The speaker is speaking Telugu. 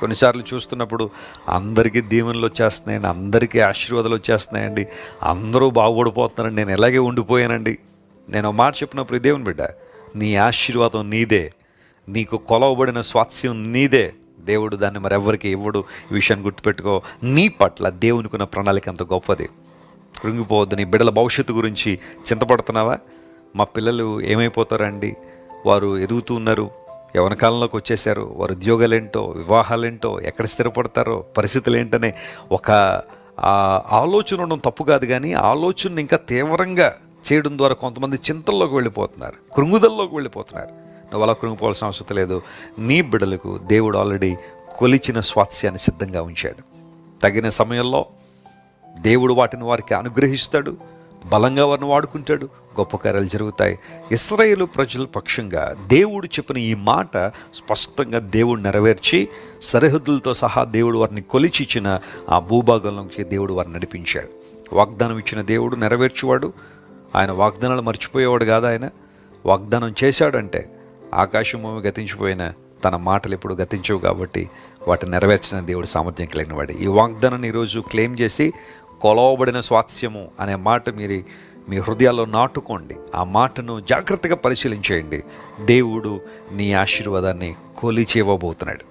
కొన్నిసార్లు చూస్తున్నప్పుడు అందరికీ దీవెనలు వచ్చేస్తున్నాయండి, అందరికీ ఆశీర్వాదాలు వచ్చేస్తున్నాయండి, అందరూ బాగుపడిపోతున్నారండి, నేను ఎలాగే ఉండిపోయానండి. నేను మాట చెప్పినప్పుడు, దేవుని బిడ్డ, నీ ఆశీర్వాదం నీదే, నీకు కొలవబడిన స్వాస్థ్యం నీదే. దేవుడు దాన్ని మరెవ్వరికి ఇవ్వడు. ఈ విషయాన్ని గుర్తుపెట్టుకో. నీ పట్ల దేవునికి ఉన్న ప్రణాళిక అంత గొప్పది. కృంగిపోవద్దు. నీ బిడ్డల భవిష్యత్తు గురించి చింతపడుతున్నావా? మా పిల్లలు ఏమైపోతారండి, వారు ఎదుగుతూ ఉన్నారు, యవ్వన కాలంలోకి వచ్చేసారు, వారు ఉద్యోగాలేంటో, వివాహాలేంటో, ఎక్కడ స్థిరపడతారో, పరిస్థితులు ఏంటనే ఒక ఆలోచన ఉండడం తప్పు కాదు, కానీ ఆలోచనను ఇంకా తీవ్రంగా చేయడం ద్వారా కొంతమంది చింతల్లోకి వెళ్ళిపోతున్నారు, కృంగుదల్లోకి వెళ్ళిపోతున్నారు. నువ్వు అలా కృంగిపోవాల్సిన అవసరం లేదు. నీ బిడ్డలకు దేవుడు ఆల్రెడీ కొలిచిన స్వాస్థ్యాన్ని సిద్ధంగా ఉంచాడు. తగిన సమయంలో దేవుడు వాటిని వారికి అనుగ్రహిస్తాడు, బలంగా వారిని వాడుకుంటాడు, గొప్ప కార్యాలు జరుగుతాయి. ఇశ్రాయేలు ప్రజల పక్షంగా దేవుడు చెప్పిన ఈ మాట స్పష్టంగా దేవుడు నెరవేర్చి, సరిహద్దులతో సహా దేవుడు వారిని కొలిచిచ్చిన ఆ భూభాగంలోకి దేవుడు వారిని నడిపించాడు. వాగ్దానం ఇచ్చిన దేవుడు నెరవేర్చువాడు. ఆయన వాగ్దానాలు మర్చిపోయేవాడు కాదు. ఆయన వాగ్దానం చేశాడంటే ఆకాశం భూమి గతించిపోయిన తన మాటలు ఎప్పుడు గతించవు, కాబట్టి వాటిని నెరవేర్చిన దేవుడు సామర్థ్యం కలిగిన వాడు. ఈ వాగ్దానాన్ని ఈరోజు క్లెయిమ్ చేసి, కొలవబడిన స్వాస్థ్యము అనే మాట మీరు మీ హృదయాల్లో నాటుకోండి. ఆ మాటను జాగ్రత్తగా పరిశీలించేయండి. దేవుడు నీ ఆశీర్వాదాన్ని కొలిచి ఇవ్వబోతున్నాడు.